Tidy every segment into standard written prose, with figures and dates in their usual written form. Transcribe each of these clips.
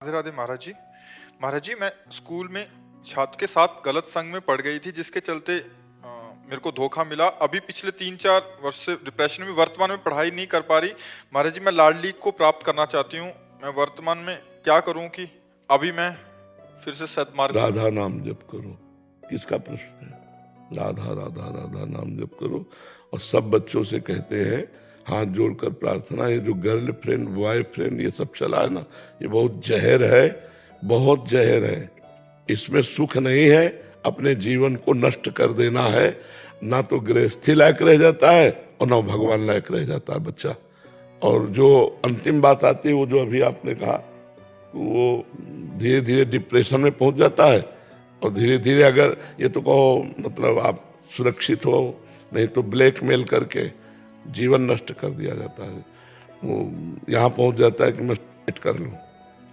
राधे राधे महाराज जी। महाराज जी, मैं स्कूल में छात्र के साथ गलत संग में पड़ गई थी, जिसके चलते मेरे को धोखा मिला। अभी पिछले 3-4 वर्ष से डिप्रेशन में, वर्तमान में पढ़ाई नहीं कर पा रही। महाराज जी, मैं लाडली को प्राप्त करना चाहती हूँ। मैं वर्तमान में क्या करूँ कि अभी मैं फिर से सद्मार्ग। राधा नाम जप करो, किसका प्रश्न है? राधा राधा राधा नाम जप करो। और सब बच्चों से कहते हैं, हाथ जोड़कर प्रार्थना, ये जो गर्लफ्रेंड बॉयफ्रेंड ये सब चला है ना, ये बहुत जहर है, बहुत जहर है। इसमें सुख नहीं है, अपने जीवन को नष्ट कर देना है। ना तो गृहस्थी लायक रह जाता है और ना भगवान लायक रह जाता है बच्चा। और जो अंतिम बात आती है, वो जो अभी आपने कहा, वो धीरे धीरे डिप्रेशन में पहुंच जाता है। और धीरे धीरे अगर ये तो कहो मतलब आप सुरक्षित हो, नहीं तो ब्लैकमेल करके जीवन नष्ट कर दिया जाता है। वो यहाँ पहुंच जाता है कि मैं सेट कर लूँ।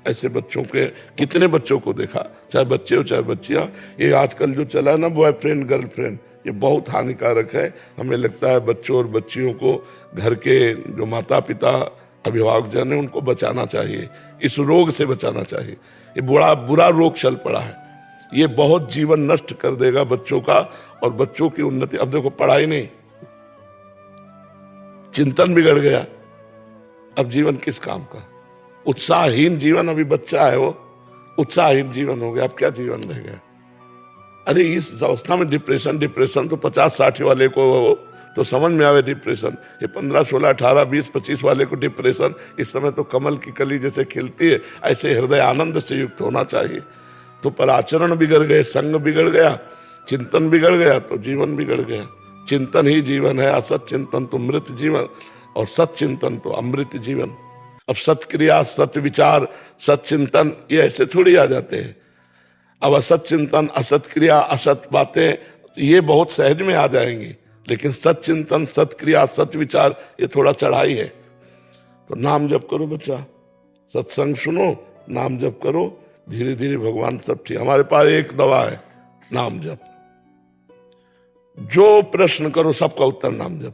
ऐसे बच्चों के कितने बच्चों को देखा, चाहे बच्चे हो चाहे बच्चियाँ। ये आजकल जो चला है ना बॉयफ्रेंड गर्लफ्रेंड, ये बहुत हानिकारक है। हमें लगता है बच्चों और बच्चियों को घर के जो माता पिता अभिभावक जन है उनको बचाना चाहिए, इस रोग से बचाना चाहिए। ये बड़ा बुरा रोग चल पड़ा है, ये बहुत जीवन नष्ट कर देगा बच्चों का और बच्चों की उन्नति। अब देखो, पढ़ाई नहीं, चिंतन बिगड़ गया, अब जीवन किस काम का? उत्साहहीन जीवन, अभी बच्चा है वो, उत्साहहीन जीवन हो गया, अब क्या जीवन रह गया? अरे इस अवस्था में डिप्रेशन तो 50-60 वाले को तो समझ में आवे डिप्रेशन। ये 15, 16, 18, 20, 25 वाले को डिप्रेशन, इस समय तो कमल की कली जैसे खिलती है, ऐसे हृदय आनंद से युक्त होना चाहिए। तो पर आचरण बिगड़ गए, संग बिगड़ गया, चिंतन बिगड़ गया तो जीवन बिगड़ गया। चिंतन ही जीवन है, असत चिंतन तो मृत जीवन, और सत चिंतन तो अमृत जीवन। अब सत्क्रिया, सत विचार, सत चिंतन ये ऐसे थोड़ी आ जाते हैं। अब असत चिंतन, असत क्रिया, असत बातें ये बहुत सहज में आ जाएंगी, लेकिन सत चिंतन, सत क्रिया, सत विचार ये थोड़ा चढ़ाई है। तो नाम जप करो बच्चा, सत्संग सुनो, नाम जप करो, धीरे धीरे भगवान सब ठीक। हमारे पास एक दवा है, नाम जप। जो प्रश्न करो सबका उत्तर नाम जप,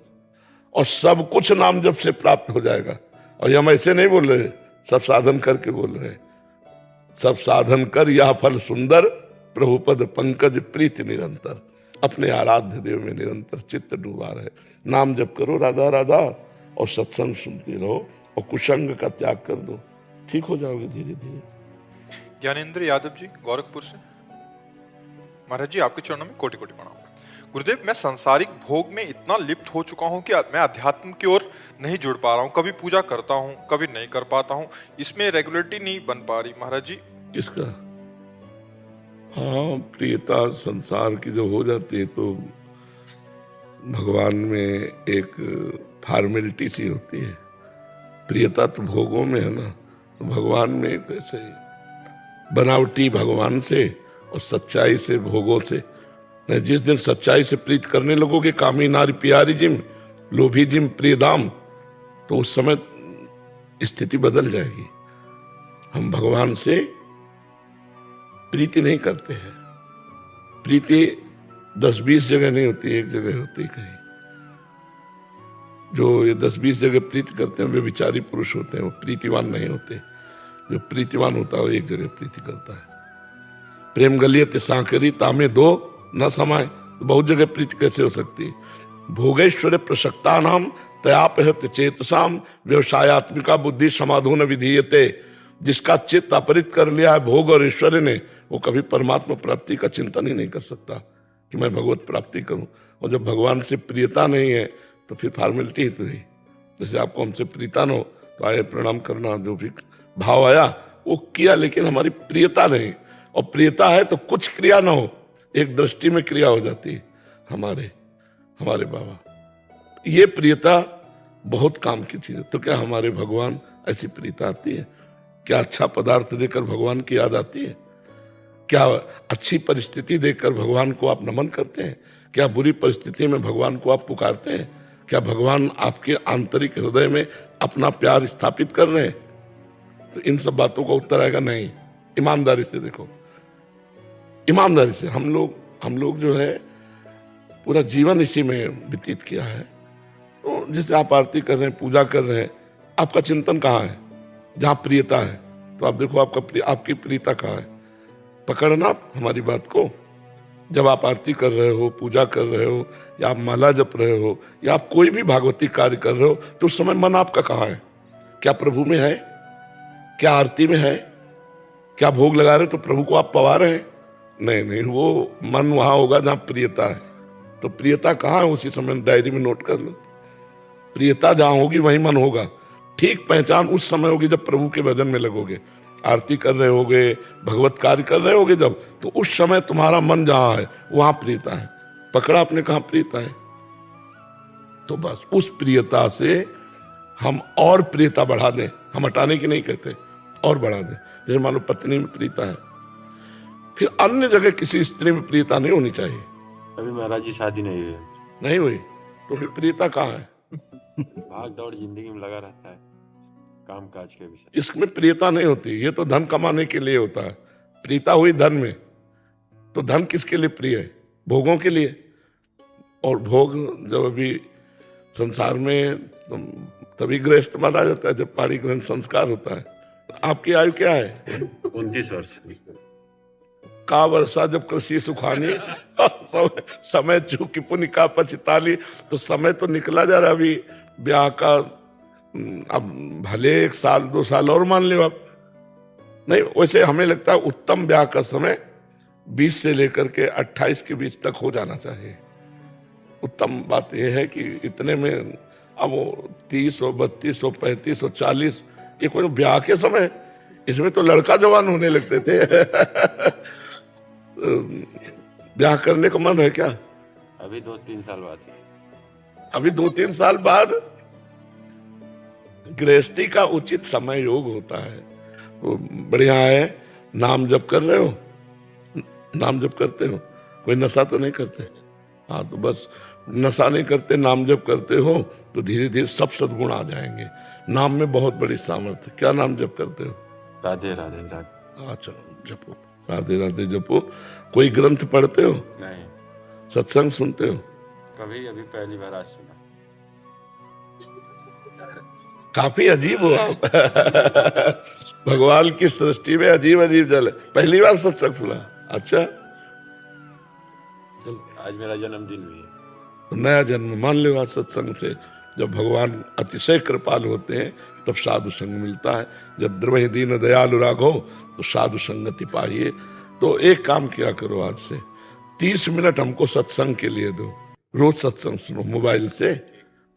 और सब कुछ नाम जप से प्राप्त हो जाएगा। और ये हम ऐसे नहीं बोल रहे, सब साधन करके बोल रहे हैं। सब साधन कर यह फल सुंदर, प्रभुपद पंकज प्रीति निरंतर। अपने आराध्य देव में निरंतर चित्त डूबा रहे। नाम जप करो राधा राधा, और सत्संग सुनते रहो, और कुसंग का त्याग कर दो, ठीक हो जाओगे धीरे धीरे। ज्ञानेंद्र यादव जी, गोरखपुर से। महाराज जी, आपके चरणों में कोटि कोटि प्रणाम। गुरुदेव, मैं सांसारिक भोग में इतना लिप्त हो चुका हूँ कि मैं अध्यात्म की ओर नहीं जुड़ पा रहा हूँ। कभी पूजा करता हूँ, कभी नहीं कर पाता हूँ। इसमें रेगुलरिटी नहीं बन पा रही महाराज जी। किसका? हाँ, प्रियता संसार की जब हो जाती है तो भगवान में एक फॉर्मेलिटी सी होती है। प्रियता तो भोगों में है ना, तो भगवान में कैसे बनावटी भगवान से और सच्चाई से भोगों से। जिस दिन सच्चाई से प्रीत करने लगोगे, कामी नारी प्यारी जिम, लोभी जिम प्रिय दाम, तो उस समय स्थिति बदल जाएगी। हम भगवान से प्रीति नहीं करते हैं। प्रीति 10-20 जगह नहीं होती, एक जगह होती कहीं। जो ये 10-20 जगह प्रीति करते हैं वे विचारी पुरुष होते हैं, वो प्रीतिवान नहीं होते। जो प्रीतिवान होता है वो एक जगह प्रीति करता है। प्रेम गलियत सांकरी तामे दो न समाए, तो बहुत जगह प्रीति कैसे हो सकती है? भोगेश्वर प्रसक्ता नाम तयापहृत चेतसाम व्यवसायत्मिका बुद्धि समाधून विधीयते। जिसका चित्त अपहृत कर लिया है भोग और ऐश्वर्य ने, वो कभी परमात्मा प्राप्ति का चिंतन ही नहीं कर सकता कि मैं भगवत प्राप्ति करूं। और जब भगवान से प्रियता नहीं है तो फिर फॉर्मेलिटी ही तो है। जैसे आपको हमसे प्रीता न हो तो आए प्रणाम करना, जो भी भाव आया वो किया, लेकिन हमारी प्रियता नहीं। और प्रियता है तो कुछ क्रिया ना हो, एक दृष्टि में क्रिया हो जाती है। हमारे बाबा, ये प्रियता बहुत काम की चीज है। तो क्या हमारे भगवान ऐसी प्रियता आती है? क्या अच्छा पदार्थ देकर भगवान की याद आती है? क्या अच्छी परिस्थिति देखकर भगवान को आप नमन करते हैं? क्या बुरी परिस्थिति में भगवान को आप पुकारते हैं? क्या भगवान आपके आंतरिक हृदय में अपना प्यार स्थापित कर रहे हैं? तो इन सब बातों का उत्तर आएगा नहीं। ईमानदारी से देखो, ईमानदारी से। हम लोग जो है पूरा जीवन इसी में व्यतीत किया है। तो जैसे आप आरती कर रहे हैं, पूजा कर रहे हैं, आपका चिंतन कहाँ है? जहाँ प्रियता है, तो आप देखो आपकी प्रियता कहाँ है। पकड़ना आप हमारी बात को। जब आप आरती कर रहे हो, पूजा कर रहे हो, या आप माला जप रहे हो, या आप कोई भी भागवती कार्य कर रहे हो, तो उस समय मन आपका कहाँ है? क्या प्रभु में है? क्या आरती में है? क्या भोग लगा रहे हो तो प्रभु को आप पवा रहे हैं? नहीं नहीं, वो मन वहां होगा जहां प्रियता है। तो प्रियता कहाँ है उसी समय डायरी में नोट कर लो। प्रियता जहां होगी वहीं मन होगा। ठीक पहचान उस समय होगी जब प्रभु के भजन में लगोगे, आरती कर रहे होगे, भगवत कार्य कर रहे होगे जब, तो उस समय तुम्हारा मन जहां है वहां प्रियता है। पकड़ा आपने कहां प्रियता है? तो बस उस प्रियता से हम और प्रियता बढ़ा दें, हम हटाने की नहीं कहते, और बढ़ा दें। जैसे मान लो पत्नी में प्रियता है, फिर अन्य जगह किसी स्त्री में प्रियता नहीं होनी चाहिए। अभी महाराज जी शादी नहीं हुई। नहीं हुई तो फिर प्रियता कहाँ है? भाग दौड़ जिंदगी में लगा रहता है, काम काज के विषय। इसमें प्रियता नहीं होती, ये तो धन कमाने के लिए होता है। प्रियता हुई धन में, तो धन किसके लिए प्रिय है? भोगों के लिए। और भोग जब अभी संसार में तभी गृहस्थ माना जाता है जब पाणी ग्रहण संस्कार होता है। आपकी आयु क्या है? 29 वर्ष। का वर्षा जब कृषि सुखानी समय चूकी पुण्य का पछताली। तो समय तो निकला जा रहा, अभी ब्याह का अब भले 1 साल 2 साल और मान लो आप। नहीं, वैसे हमें लगता है उत्तम ब्याह का समय 20 से लेकर के 28 के बीच तक हो जाना चाहिए। उत्तम बात यह है कि इतने में अब 30 हो, 32 हो, 35 हो, 40, ये कोई ब्याह के समय, इसमें तो लड़का जवान होने लगते थे। ब्याह करने का मन है क्या? अभी 2-3 साल बाद ही। अभी 2-3 साल बाद गृहस्थी का उचित समय योग होता है। तो बढ़िया है। नाम जप कर रहे हो, नाम जप करते हो, कोई नशा तो नहीं करते? हाँ, तो बस नशा नहीं करते, नाम जप करते हो तो धीरे धीरे सब सद्गुण आ जाएंगे। नाम में बहुत बड़ी सामर्थ्य। क्या नाम जप करते हो? राधे राधे राधे। हाँ, चलो जपो, राधे राधे जपो। कोई ग्रंथ पढ़ते हो? नहीं। सत्संग सुनते हो? कभी, अभी पहली बार आज सुना। काफी अजीब हो आप। भगवान की सृष्टि में अजीब अजीब जल है। पहली बार सत्संग सुना? अच्छा, आज मेरा जन्मदिन भी है। तो नया जन्म मान लो आज सत्संग से। जब भगवान अतिशय कृपाल होते हैं तब साधु संग मिलता है। जब द्रवहि दीन दयालु राघो तो साधु संगति पाइए। तो एक काम किया करो, आज से 30 मिनट हमको सत्संग के लिए दो। रोज सत्संग सुनो मोबाइल से,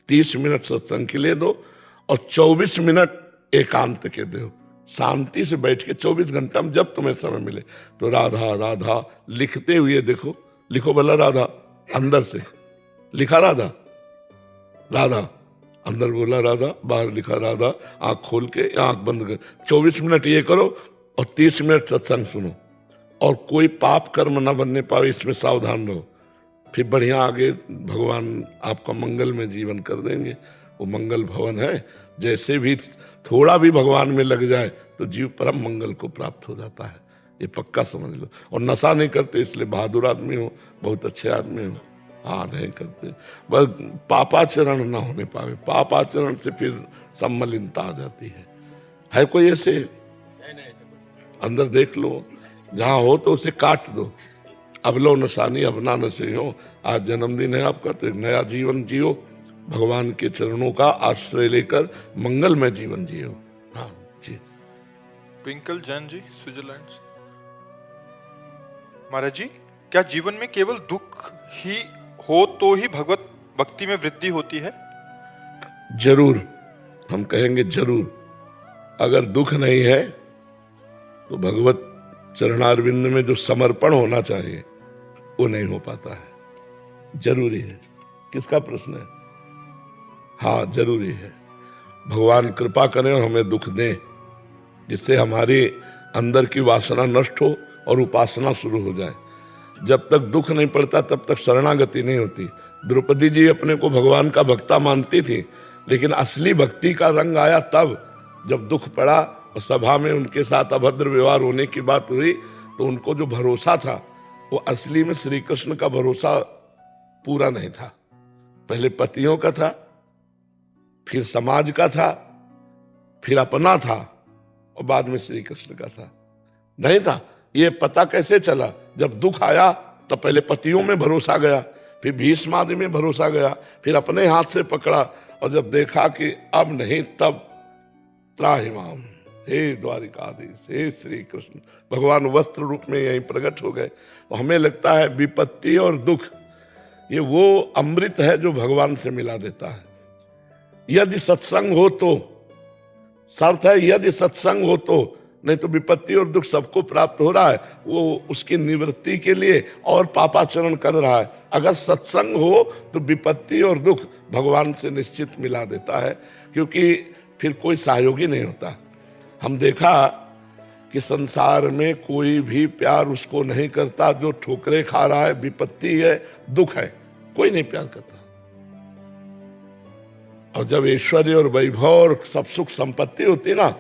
30 मिनट सत्संग के लिए दो, और 24 मिनट एकांत के दो। शांति से बैठ के 24 घंटा में जब तुम्हें समय मिले तो राधा राधा लिखते हुए देखो। लिखो भला राधा, अंदर से लिखा राधा, राधा अंदर बोला राधा, बाहर लिखा राधा। आंख खोल के या आंख बंद कर 24 मिनट ये करो और 30 मिनट सत्संग सुनो। और कोई पाप कर्म न बनने पावे, इसमें सावधान रहो। फिर बढ़िया आगे भगवान आपका मंगल में जीवन कर देंगे। वो मंगल भवन है। जैसे भी थोड़ा भी भगवान में लग जाए तो जीव परम मंगल को प्राप्त हो जाता है। ये पक्का समझ लो। और नशा नहीं करते इसलिए बहादुर आदमी हो, बहुत अच्छे आदमी हो। हाँ, नहीं करते, बस पापाचरण ना होने पावे। पापाचरण से फिर सब मलिनता आ जाती है कोई ऐसे? अंदर देख लो, जहां हो तो उसे काट दो। अब लो नशानी अब ना नशे हो। आज जन्मदिन है आपका, तो एक नया जीवन जियो, भगवान के चरणों का आश्रय लेकर मंगलमय जीवन जियो। हाँ जी। ट्विंकल जैन जी, स्विट्जरलैंड से। महाराज जी, क्या जीवन में केवल दुख ही हो तो ही भगवत भक्ति में वृद्धि होती है? जरूर, हम कहेंगे जरूर। अगर दुख नहीं है तो भगवत चरणारविंद में जो समर्पण होना चाहिए वो नहीं हो पाता है। जरूरी है। किसका प्रश्न है? हाँ, जरूरी है। भगवान कृपा करें और हमें दुख दें, जिससे हमारे अंदर की वासना नष्ट हो और उपासना शुरू हो जाए। जब तक दुख नहीं पड़ता तब तक शरणागति नहीं होती। द्रौपदी जी अपने को भगवान का भक्ता मानती थी, लेकिन असली भक्ति का रंग आया तब जब दुख पड़ा और सभा में उनके साथ अभद्र व्यवहार होने की बात हुई। तो उनको जो भरोसा था वो असली में श्री कृष्ण का भरोसा पूरा नहीं था। पहले पतियों का था, फिर समाज का था, फिर अपना था, और बाद में श्री कृष्ण का था, नहीं था। ये पता कैसे चला? जब दुख आया तो पहले पतियों में भरोसा गया, फिर भीष्म आदि में भरोसा गया, फिर अपने हाथ से पकड़ा, और जब देखा कि अब नहीं, तब त्राहिमाम, हे द्वारिकाधीश, हे श्री कृष्ण, भगवान वस्त्र रूप में यहीं प्रकट हो गए। तो हमें लगता है विपत्ति और दुख ये वो अमृत है जो भगवान से मिला देता है। यदि सत्संग हो तो, शर्त है यदि सत्संग हो तो, नहीं तो विपत्ति और दुख सबको प्राप्त हो रहा है, वो उसकी निवृत्ति के लिए और पापाचरण कर रहा है। अगर सत्संग हो तो विपत्ति और दुख भगवान से निश्चित मिला देता है, क्योंकि फिर कोई सहयोगी नहीं होता। हम देखा कि संसार में कोई भी प्यार उसको नहीं करता जो ठोकरे खा रहा है, विपत्ति है, दुख है, कोई नहीं प्यार करता। और जब ऐश्वर्य और वैभव और सब सुख संपत्ति होती ना,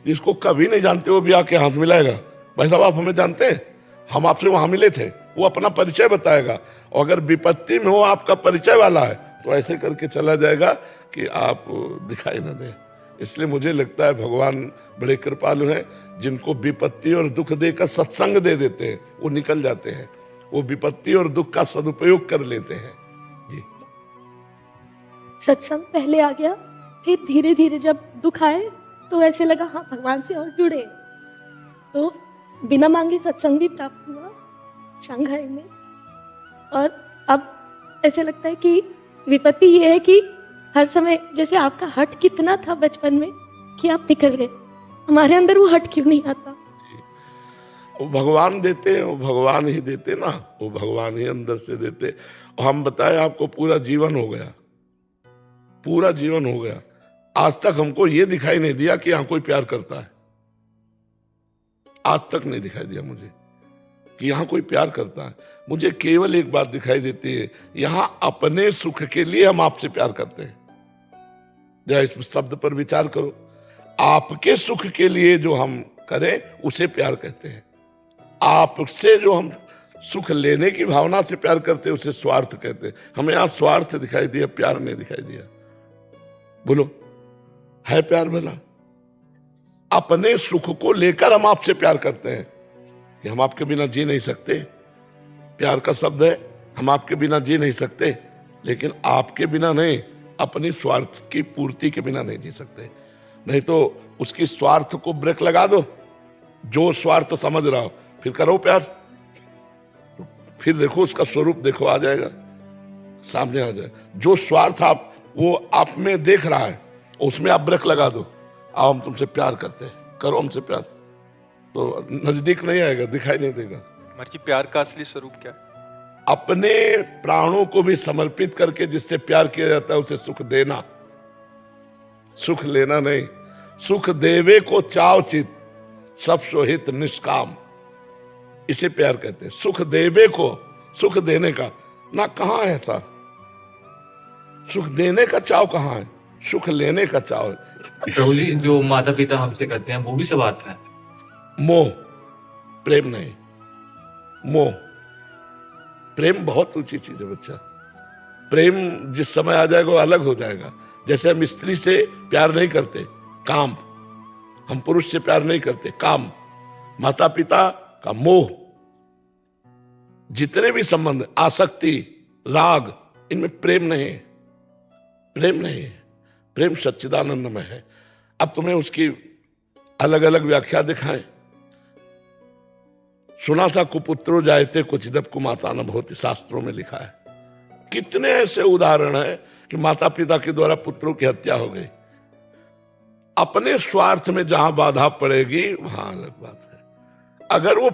इसको कभी नहीं जानते वो भी आके हाथ मिलाएगा, भाई साहब आप हमें जानते हैं, हम आपसे वहां मिले थे, वो अपना परिचय बताएगा। और अगर विपत्ति में वो आपका परिचय वाला है तो ऐसे करके चला जाएगा कि आप दिखाई न दें। इसलिए मुझे लगता है भगवान बड़े कृपालु हैं, जिनको विपत्ति और दुख देकर सत्संग दे देते हैं, वो निकल जाते हैं, वो विपत्ति और दुख का सदुपयोग कर लेते हैं। जी, सत्संग पहले आ गया, फिर धीरे धीरे जब दुख आए तो ऐसे लगा हाँ भगवान से और जुड़े, तो बिना मांगे सत्संग भी प्राप्त हुआ शंघाई में। और अब ऐसे लगता है कि विपत्ति ये है कि हर समय जैसे आपका हट कितना था बचपन में कि आप निकल गए, हमारे अंदर वो हट क्यों नहीं आता? वो भगवान देते हैं, वो भगवान ही देते ना, वो भगवान ही अंदर से देते। और हम बताएं आपको पूरा जीवन हो गया, पूरा जीवन हो गया, आज तक हमको ये दिखाई नहीं दिया कि यहां कोई प्यार करता है। आज तक नहीं दिखाई दिया मुझे कि यहां कोई प्यार करता है। मुझे केवल एक बात दिखाई देती है, यहां अपने सुख के लिए हम आपसे प्यार करते हैं। जरा इस शब्द पर विचार करो, आपके सुख के लिए जो हम करें उसे प्यार कहते हैं। आपसे जो हम सुख लेने की भावना से प्यार करते हैं उसे स्वार्थ कहते हैं। हमें यहां स्वार्थ दिखाई दिया, प्यार नहीं दिखाई दिया। बोलो, है प्यार भला? अपने सुख को लेकर हम आपसे प्यार करते हैं कि हम आपके बिना जी नहीं सकते, प्यार का शब्द है, हम आपके बिना जी नहीं सकते, लेकिन आपके बिना नहीं, अपनी स्वार्थ की पूर्ति के बिना नहीं जी सकते। नहीं तो उसकी स्वार्थ को ब्रेक लगा दो, जो स्वार्थ समझ रहा हो फिर करो प्यार, तो फिर देखो उसका स्वरूप देखो, आ जाएगा सामने, आ जाए। जो स्वार्थ आप वो आप में देख रहा है उसमें आप ब्रेक लगा दो, आओ हम तुमसे प्यार करते हैं, करो हमसे प्यार, तो नजदीक नहीं आएगा, दिखाई नहीं देगा। महाराज, प्यार का असली स्वरूप क्या है? अपने प्राणों को भी समर्पित करके जिससे प्यार किया जाता है उसे सुख देना, सुख लेना नहीं। सुख देवे को चाव चित, सब सोहित निष्काम, इसे प्यार कहते हैं। सुख देवे को, सुख देने का ना, कहां है ऐसा? सुख देने का चाव कहां है? सुख लेने का चाव है। प्रभु जी, जो माता पिता हमसे करते हैं वो भी सब आता है। मोह, प्रेम नहीं, मोह। प्रेम बहुत ऊंची चीज है बच्चा। प्रेम जिस समय आ जाएगा वो अलग हो जाएगा। जैसे हम स्त्री से प्यार नहीं करते, काम, हम पुरुष से प्यार नहीं करते, काम। माता पिता का मोह, जितने भी संबंध, आसक्ति, राग, इनमें प्रेम नहीं है, प्रेम नहीं है। प्रेम सच्चिदानंद में है। अब तुम्हें उसकी अलग अलग व्याख्या दिखाएं। सुना था कुपुत्रो जायते क्वचिदपि कुमाता न भवति, शास्त्रों में लिखा है। कितने ऐसे उदाहरण हैं कि माता पिता के द्वारा पुत्रों की हत्या हो गई। अपने स्वार्थ में जहां बाधा पड़ेगी वहां अलग बात है। अगर वो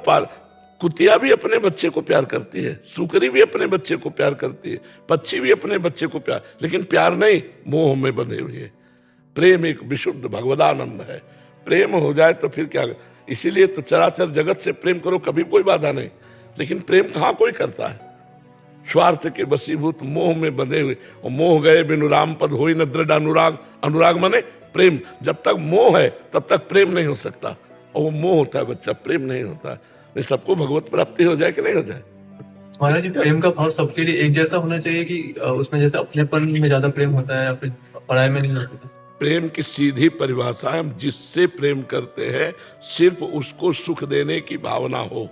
कुतिया भी अपने बच्चे को प्यार करती है, सुकरी भी अपने बच्चे को प्यार करती है, पक्षी भी अपने बच्चे को प्यार, लेकिन प्यार नहीं, मोह में बंधे हुए है। प्रेम एक विशुद्ध भगवदानंद है। प्रेम हो जाए तो फिर क्या? इसीलिए तो चराचर जगत से प्रेम करो, कभी कोई बाधा नहीं। लेकिन प्रेम कहां कोई करता है? स्वार्थ के वशीभूत मोह में बंधे हुए। और मोह गए बिनु राम पद होई न दृढ़ अनुराग। अनुराग माने प्रेम। जब तक मोह है तब तक प्रेम नहीं हो सकता, और वो मोह होता है बच्चा, प्रेम नहीं होता। नहीं, सबको भगवत प्राप्ति हो जाए कि नहीं हो जाए? महाराज जी, प्रेम का भाव सबके लिए एक जैसा होना चाहिए कि उसमें जैसे अपनेपन में ज्यादा प्रेम होता है, अपनी पढ़ाई में नहीं होता? प्रेम की सीधी परिभाषा है, हम जिससे प्रेम करते हैं सिर्फ उसको सुख देने की भावना हो,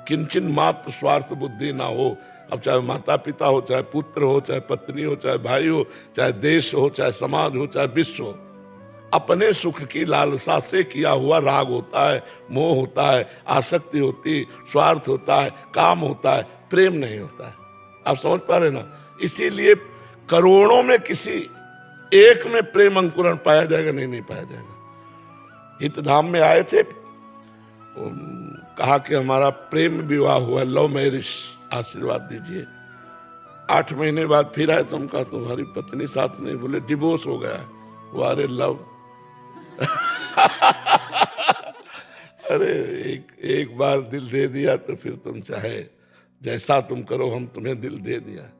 किंचन मात्र स्वार्थ बुद्धि ना हो। अब चाहे माता पिता हो, चाहे पुत्र हो, चाहे पत्नी हो, चाहे भाई हो, चाहे देश हो, चाहे समाज हो, चाहे विश्व हो, अपने सुख की लालसा से किया हुआ राग होता है, मोह होता है, आसक्ति होती, स्वार्थ होता है, काम होता है, प्रेम नहीं होता है। आप समझ पा रहे ना? इसीलिए करोड़ों में किसी एक में प्रेम अंकुरण पाया जाएगा? नहीं पाया जाएगा। हितधाम में आए थे, कहा कि हमारा प्रेम विवाह हुआ, लव मैरिज, आशीर्वाद दीजिए। 8 महीने बाद फिर आए तो हम कहा तुम्हारी पत्नी साथ नहीं, बोले डिवोर्स हो गया है। वारे लव अरे एक बार दिल दे दिया तो फिर तुम चाहे जैसा तुम करो, हम तुम्हें दिल दे दिया।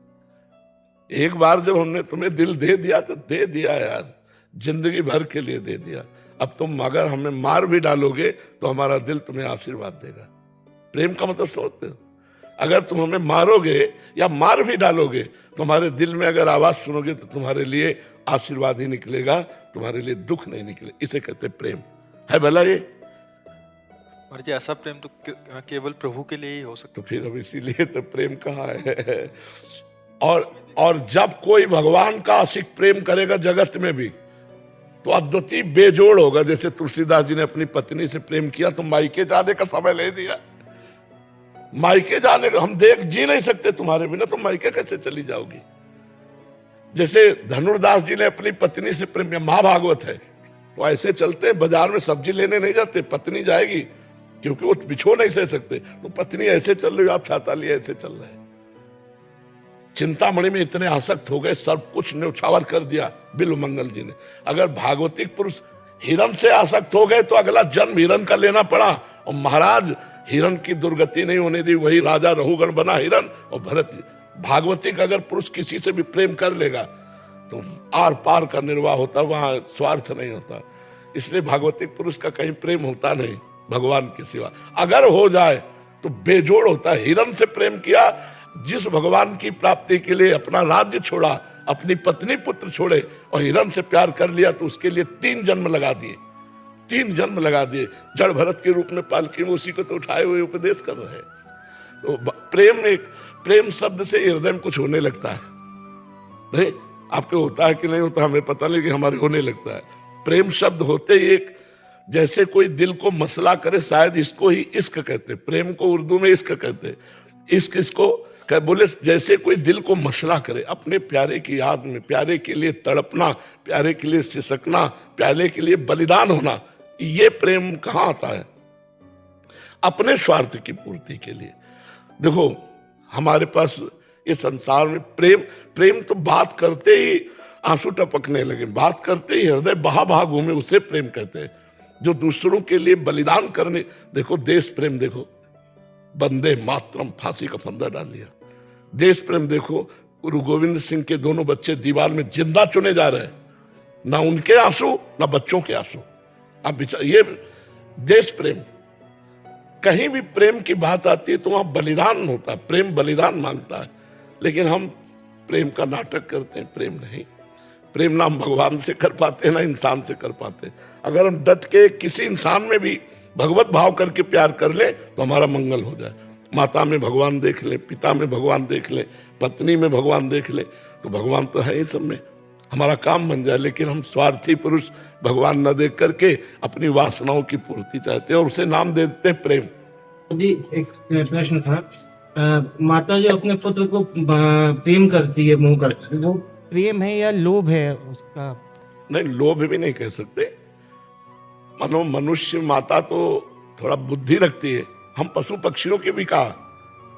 एक बार जब हमने तुम्हें दिल दे दिया तो दे दिया यार, जिंदगी भर के लिए दे दिया। अब तुम अगर हमें मार भी डालोगे तो हमारा दिल तुम्हें आशीर्वाद देगा। प्रेम का मतलब सोचते हो? अगर तुम हमें मारोगे या मार भी डालोगे तो हमारे दिल में अगर आवाज सुनोगे तो तुम्हारे लिए आशीर्वाद ही निकलेगा, तुम्हारे लिए दुख नहीं निकले। इसे कहते प्रेम है। भला ये महाराज जी ऐसा प्रेम तो केवल प्रभु के लिए ही हो सकता। तो फिर अब इसीलिए तो प्रेम कहाँ है। और जब कोई भगवान का आशिक प्रेम करेगा जगत में भी तो अद्वितीय बेजोड़ होगा। जैसे तुलसीदास जी ने अपनी पत्नी से प्रेम किया तो मायके जाने का समय ले दिया। मायके जाने का, हम जी नहीं सकते तुम्हारे बिना, तुम मायके कैसे चली जाओगी। जैसे धनुर्दास जी ने अपनी पत्नी से प्रेम किया, महाभागवत है, तो ऐसे चलते हैं बाजार में सब्जी लेने नहीं जाते, पत्नी जाएगी क्योंकि वो बिछो नहीं सह सकते, तो पत्नी ऐसे चल रही, आप छाता लिए ऐसे चल रहे हैं। चिंतामणि में इतने आसक्त हो गए, सब कुछ न्यौछावर कर दिया बिल्व मंगल जी ने। अगर भागवतिक पुरुष हिरण से आसक्त हो गए तो अगला जन्म हिरण का लेना पड़ा, और महाराज हिरण की दुर्गति नहीं होने दी, वही राजा रहुगण बना हिरण। और भरत भागवतिक अगर पुरुष किसी से भी प्रेम कर लेगा तो आर पार का निर्वाह होता, वहां स्वार्थ नहीं होता। इसलिए भागवतिक पुरुष का कहीं प्रेम होता नहीं भगवान के सिवा। अगर हो जाए तो बेजोड़ होता है। हिरण से प्रेम किया, जिस भगवान की प्राप्ति के लिए अपना राज्य छोड़ा, अपनी पत्नी पुत्र छोड़े और हिरण से प्यार कर लिया, तो उसके लिए 3 जन्म लगा दिए, 3 जन्म लगा दिए। जड़ भरत के रूप में पालकी में उसी को तो उठाए हुए उपदेश कर रहे हैं। तो प्रेम शब्द से हृदय में कुछ होने लगता है। नहीं, आपके होता है कि नहीं होता हमें पता नहीं, कि हमारे होने लगता है। प्रेम शब्द होते ही एक, जैसे कोई दिल को मसला करे, शायद इसको ही इश्क कहते। प्रेम को उर्दू में इश्क कहते। इश्क इसको बोले जैसे कोई दिल को मसला करे, अपने प्यारे की याद में, प्यारे के लिए तड़पना, प्यारे के लिए सिसकना, प्यारे के लिए बलिदान होना। ये प्रेम कहाँ आता है? अपने स्वार्थ की पूर्ति के लिए। देखो हमारे पास इस संसार में प्रेम तो बात करते ही आंसू टपकने लगे, बात करते ही हृदय बहा घूमे, उसे प्रेम कहते हैं। जो दूसरों के लिए बलिदान करने, देखो देश प्रेम देखो, वंदे मातरम फांसी का फंदा डाल दिया। देश प्रेम देखो, गुरु गोविंद सिंह के दोनों बच्चे दीवार में जिंदा चुने जा रहे हैं, ना उनके आंसू ना बच्चों के आंसू। अब ये देश प्रेम। कहीं भी प्रेम की बात आती है तो वहां बलिदान होता है, प्रेम बलिदान मांगता है। लेकिन हम प्रेम का नाटक करते हैं, प्रेम नहीं। प्रेम ना हम भगवान से कर पाते ना इंसान से कर पाते। अगर हम डट के किसी इंसान में भी भगवत भाव करके प्यार कर ले तो हमारा मंगल हो जाए। माता में भगवान देख ले, पिता में भगवान देख ले, पत्नी में भगवान देख ले, तो भगवान तो है ही सब में, हमारा काम बन जाए। लेकिन हम स्वार्थी पुरुष भगवान न देख करके अपनी वासनाओं की पूर्ति चाहते हैं और उसे नाम दे देते हैं प्रेम। जी एक प्रश्न था, माता जो अपने पुत्र को प्रेम करती है, मोह करती है, वो प्रेम है या लोभ है उसका? नहीं, लोभ भी नहीं कह सकते। मानो मनुष्य माता तो थोड़ा बुद्धि रखती है, हम पशु पक्षियों के भी कहा,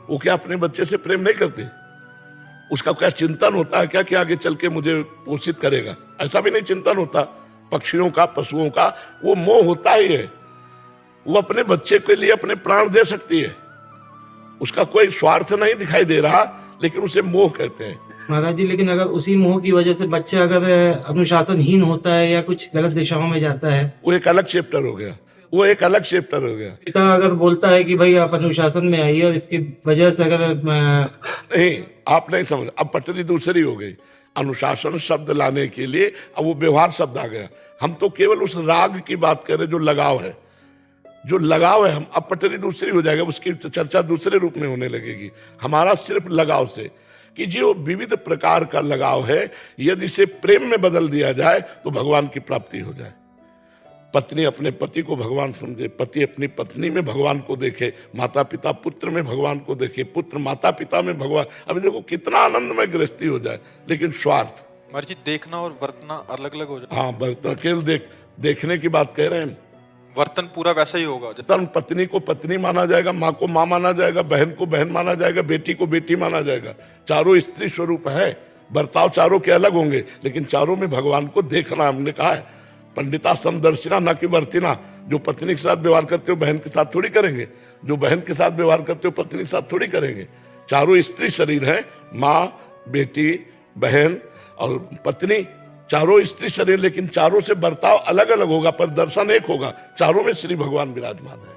वो क्या अपने बच्चे से प्रेम नहीं करते? उसका क्या चिंतन होता है क्या कि आगे चल के मुझे पोषित करेगा? ऐसा भी नहीं चिंतन होता पक्षियों का, पशुओं का। वो मोह होता ही है। वो अपने बच्चे के लिए अपने प्राण दे सकती है, उसका कोई स्वार्थ नहीं दिखाई दे रहा, लेकिन उसे मोह कहते हैं। महाराज जी, लेकिन अगर उसी मोह की वजह से बच्चा अगर अनुशासनहीन होता है या कुछ गलत दिशाओं में जाता है, वो एक अलग चैप्टर हो गया, वो एक अलग चैप्टर हो गया। पिता अगर बोलता है कि भाई आप अनुशासन में आइए और इसकी वजह से अगर नहीं, आप नहीं समझ, अब पटरी दूसरी हो गई। अनुशासन शब्द लाने के लिए अब वो व्यवहार शब्द आ गया। हम तो केवल उस राग की बात कर रहे जो लगाव है, जो लगाव है। हम अब पटरी दूसरी हो जाएगा, उसकी चर्चा दूसरे रूप में होने लगेगी। हमारा सिर्फ लगाव से कि जो विविध प्रकार का लगाव है, यदि इसे प्रेम में बदल दिया जाए तो भगवान की प्राप्ति हो जाए। पत्नी अपने पति को भगवान समझे, पति अपनी पत्नी में भगवान को देखे, माता पिता पुत्र में भगवान को देखे, पुत्र माता पिता में भगवान। अभी देखो कितना आनंदमय गृहस्थी हो जाए, लेकिन स्वार्थ। महाराज जी देखना और वर्तना अलग अलग हो जाए। हाँ, बर्तन केवल देखने की बात कह रहे हैं। वर्तन पूरा वैसा ही होगा। तन पत्नी को पत्नी माना जाएगा, माँ को माँ माना जाएगा, बहन को बहन माना जाएगा, बेटी को बेटी माना जाएगा। चारों स्त्री स्वरूप है, बर्ताव चारों के अलग होंगे, लेकिन चारों में भगवान को देखना। हमने कहा है पंडिता समदर्शिना न कि वर्तिना। जो पत्नी के साथ व्यवहार करते हो बहन के साथ थोड़ी करेंगे, जो बहन के साथ व्यवहार करते हो पत्नी के साथ थोड़ी करेंगे। चारों स्त्री शरीर है, माँ, बेटी, बहन और पत्नी, चारों स्त्री शरीर, लेकिन चारों से बर्ताव अलग अलग होगा पर दर्शन एक होगा। चारों में श्री भगवान विराजमान है।